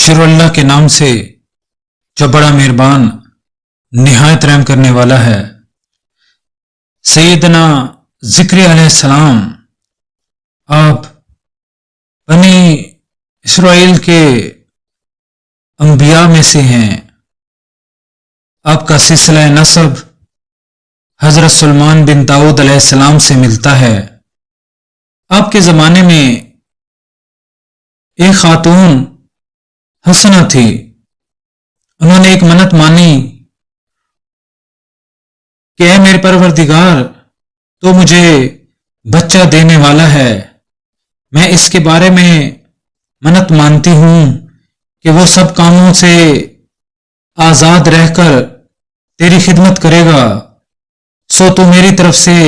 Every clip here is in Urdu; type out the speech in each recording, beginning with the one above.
شروع اللہ کے نام سے جو بڑا مہربان نہایت رحم کرنے والا ہے۔ سیدنا ذکری علیہ السلام آپ بنی اسرائیل کے انبیاء میں سے ہیں۔ آپ کا سلسلہ نسب حضرت سلیمان بن داؤد علیہ السلام سے ملتا ہے۔ آپ کے زمانے میں ایک خاتون حسنہ تھی، انہوں نے ایک منت مانی کہ اے میرے پروردگار، تو مجھے بچہ دینے والا ہے، میں اس کے بارے میں منت مانتی ہوں کہ وہ سب کاموں سے آزاد رہ کر تیری خدمت کرے گا، سو تو میری طرف سے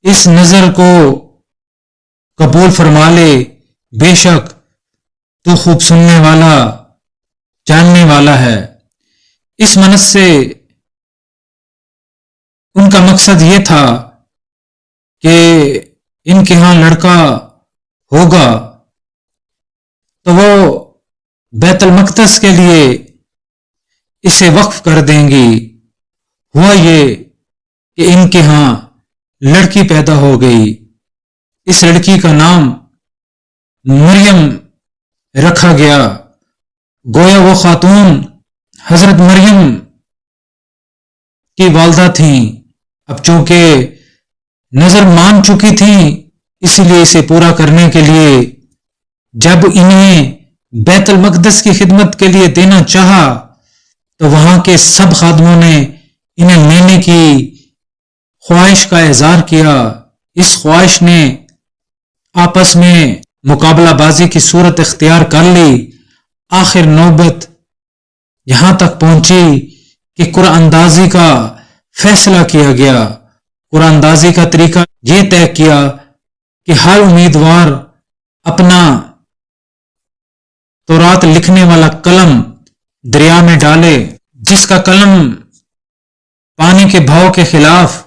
اس نظر کو قبول فرما لے، بے شک تو خوب سننے والا جاننے والا ہے۔ اس منت سے ان کا مقصد یہ تھا کہ ان کے ہاں لڑکا ہوگا تو وہ بیت المقدس کے لیے اسے وقف کر دیں گی۔ ہوا یہ کہ ان کے ہاں لڑکی پیدا ہو گئی، اس لڑکی کا نام مریم رکھا گیا۔ گویا وہ خاتون حضرت مریم کی والدہ تھیں، اب چونکہ نظر مان چکی تھیں، اسی لیے اسے پورا کرنے کے لیے جب انہیں بیت المقدس کی خدمت کے لیے دینا چاہا تو وہاں کے سب خادموں نے انہیں لینے کی خواہش کا اظہار کیا۔ اس خواہش نے آپس میں مقابلہ بازی کی صورت اختیار کر لی۔ آخر نوبت یہاں تک پہنچی کہ قرآن اندازی کا فیصلہ کیا گیا۔ قرآن اندازی کا طریقہ یہ طے کیا کہ ہر امیدوار اپنا تورات لکھنے والا قلم دریا میں ڈالے، جس کا قلم پانی کے بہاؤ کے خلاف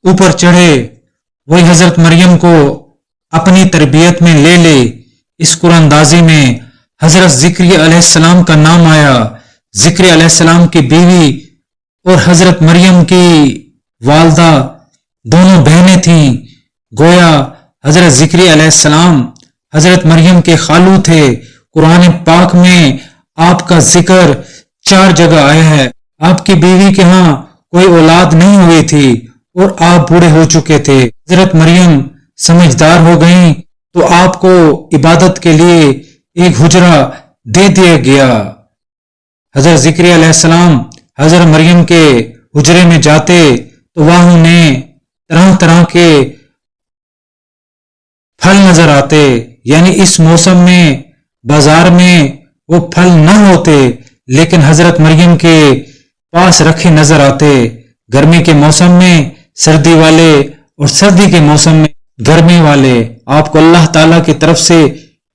اوپر چڑھے وہی حضرت مریم کو اپنی تربیت میں لے لے۔ اس قرآن اندازی میں حضرت ذکری علیہ السلام کا نام آیا۔ ذکری علیہ السلام کی بیوی اور حضرت مریم کی والدہ دونوں بہنیں تھیں۔ گویا حضرت ذکری علیہ السلام حضرت مریم کے خالو تھے۔ قرآن پاک میں آپ کا ذکر 4 جگہ آیا ہے۔ آپ کی بیوی کے ہاں کوئی اولاد نہیں ہوئی تھی اور آپ بوڑھے ہو چکے تھے۔ حضرت مریم سمجھدار ہو گئیں تو آپ کو عبادت کے لیے ایک حجرہ دے دیا گیا۔ حضرت ذکری علیہ السلام حضرت مریم کے حجرے میں جاتے تو وہاں انہیں طرح طرح کے پھل نظر آتے، یعنی اس موسم میں بازار میں وہ پھل نہ ہوتے لیکن حضرت مریم کے پاس رکھے نظر آتے۔ گرمی کے موسم میں سردی والے اور سردی کے موسم میں گرمی والے آپ کو اللہ تعالیٰ کی طرف سے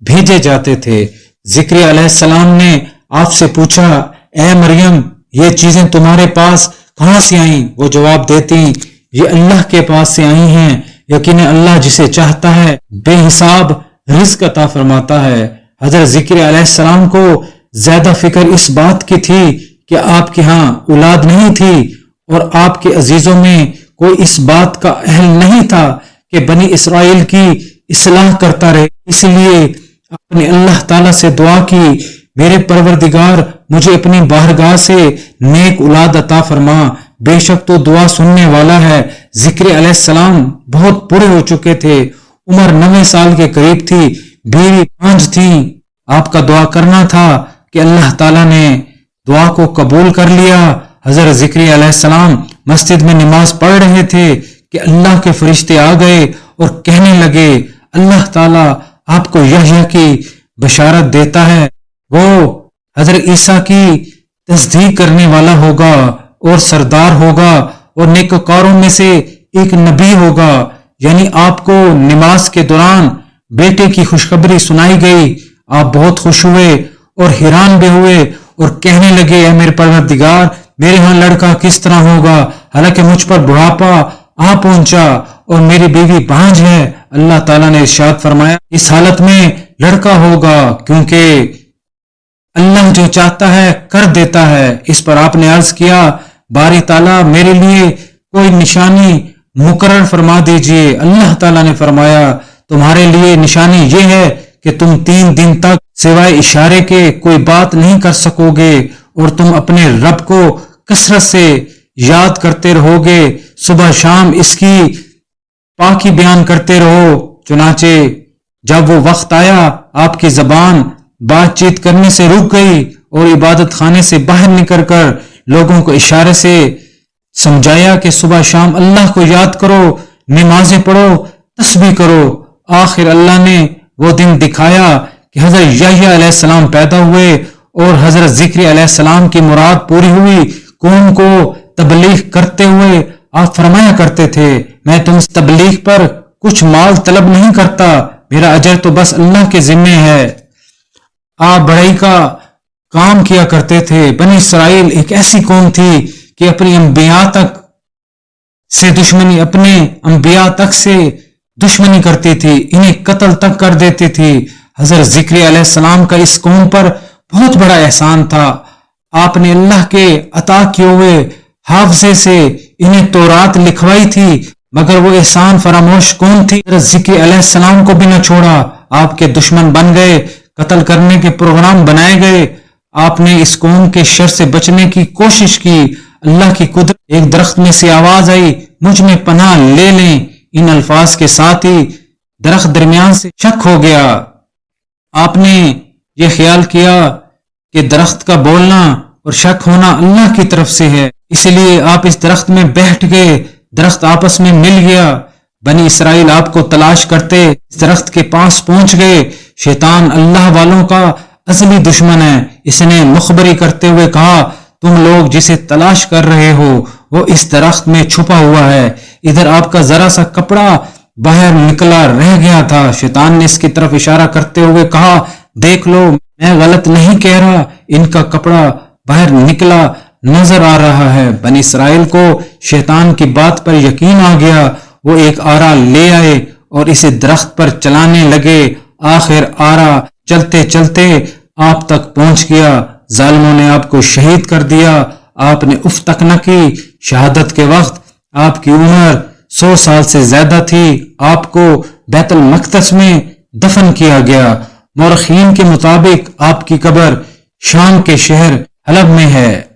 بھیجے جاتے تھے۔ ذکری علیہ السلام نے آپ سے پوچھا، اے مریم، یہ چیزیں تمہارے پاس کہاں سے آئیں؟ وہ جواب دیتی، یہ اللہ کے پاس سے آئی ہیں، یقیناً اللہ جسے چاہتا ہے بے حساب رزق عطا فرماتا ہے۔ حضرت ذکری علیہ السلام کو زیادہ فکر اس بات کی تھی کہ آپ کے ہاں اولاد نہیں تھی اور آپ کے عزیزوں میں کوئی اس بات کا اہل نہیں تھا کہ بنی اسرائیل کی اصلاح کرتا رہے۔ اس لیے اپنے اللہ تعالیٰ سے دعا کی، میرے پروردگار مجھے اپنی بارگاہ سے نیک اولاد عطا فرما، بے شک تو دعا سننے والا ہے۔ ذکری علیہ السلام بہت بوڑھے ہو چکے تھے، عمر 90 سال کے قریب تھی، بیوی 5 تھیں۔ آپ کا دعا کرنا تھا کہ اللہ تعالیٰ نے دعا کو قبول کر لیا۔ حضرت ذکری علیہ السلام مسجد میں نماز پڑھ رہے تھے کہ اللہ کے فرشتے آ گئے اور کہنے لگے، اللہ تعالیٰ آپ کو یحییٰ کی بشارت دیتا ہے، وہ حضرت عیسیٰ کی تصدیق کرنے والا ہوگا اور سردار ہوگا اور نیکوکاروں میں سے ایک نبی ہوگا۔ یعنی آپ کو نماز کے دوران بیٹے کی خوشخبری سنائی گئی، آپ بہت خوش ہوئے اور حیران بھی ہوئے اور کہنے لگے، اے میرے پروردگار، میرے ہاں لڑکا کس طرح ہوگا، حالانکہ مجھ پر بڑھاپا آ پہنچا اور میری بیوی بانجھ ہے۔ اللہ تعالیٰ نے ارشاد فرمایا، اس حالت میں لڑکا ہوگا کیونکہ اللہ جو چاہتا ہے کر دیتا ہے۔ اس پر آپ نے عرض کیا باری تعالیٰ میرے لیے کوئی نشانی مقرر فرما دیجئے۔ اللہ تعالیٰ نے فرمایا تمہارے لیے نشانی یہ ہے کہ تم 3 دن تک سوائے اشارے کے کوئی بات نہیں کر سکو گے اور تم اپنے رب کو کثرت سے یاد کرتے رہو گے، صبح شام اس کی پاکی بیان کرتے رہو۔ چنانچہ جب وہ وقت آیا آپ کی زبان بات چیت کرنے سے رک گئی اور عبادت خانے سے باہر نکل کر لوگوں کو اشارے سے سمجھایا کہ صبح شام اللہ کو یاد کرو، نمازیں پڑھو، تسبیح کرو۔ آخر اللہ نے وہ دن دکھایا کہ حضرت یحییٰ علیہ السلام پیدا ہوئے اور حضرت ذکری علیہ السلام کی مراد پوری ہوئی۔ قوم کو تبلیغ کرتے ہوئے آپ فرمایا کرتے تھے میں تم سے تبلیغ پر کچھ مال طلب نہیں کرتا، میرا اجر تو بس اللہ کے ذمے ہے۔ آپ بڑائی کا کام کیا کرتے تھے۔ بنی اسرائیل ایک ایسی قوم تھی کہ اپنے انبیاء تک سے دشمنی کرتی تھی، انہیں قتل تک کر دیتی تھی۔ حضرت ذکری علیہ السلام کا اس قوم پر بہت بڑا احسان تھا۔ آپ نے اللہ کے عطا کیے ہوئے حافظے سے انہیں تورات لکھوائی تھی، مگر وہ احسان فراموش کون تھی؟ حضرت ذکری علیہ السلام کو بھی نہ چھوڑا، آپ کے دشمن بن گئے، قتل کرنے کے پروگرام بنائے گئے۔ آپ نے اس قوم کے شر سے بچنے کی کوشش کی۔ اللہ کی قدرت، ایک درخت میں سے آواز آئی مجھ میں پناہ لے لیں۔ ان الفاظ کے ساتھ ہی درخت درمیان سے شک ہو گیا۔ آپ نے یہ خیال کیا کہ درخت کا بولنا اور شک ہونا اللہ کی طرف سے ہے، اس لیے آپ اس درخت میں بیٹھ گئے، درخت آپس میں مل گیا۔ بنی اسرائیل آپ کو تلاش کرتے اس درخت کے پاس پہنچ گئے۔ شیطان اللہ والوں کا اصلی دشمن ہے۔ اس نے مخبری کرتے ہوئے کہا تم لوگ جسے تلاش کر رہے ہو وہ اس درخت میں چھپا ہوا ہے، ادھر آپ کا ذرا سا کپڑا باہر نکلا رہ گیا تھا۔ شیطان نے اس کی طرف اشارہ کرتے ہوئے کہا دیکھ لو میں غلط نہیں کہہ رہا، ان کا کپڑا باہر نکلا نظر آ رہا ہے۔ بنی اسرائیل کو شیطان کی بات پر یقین آ گیا، وہ ایک آرا لے آئے اور اسے درخت پر چلانے لگے۔ آخر آرا چلتے چلتے آپ تک پہنچ گیا، ظالموں نے آپ کو شہید کر دیا۔ آپ نے اف تک نہ کی۔ شہادت کے وقت آپ کی عمر 100 سال سے زیادہ تھی۔ آپ کو بیت المقدس میں دفن کیا گیا۔ مورخین کے مطابق آپ کی قبر شام کے شہر حلب میں ہے۔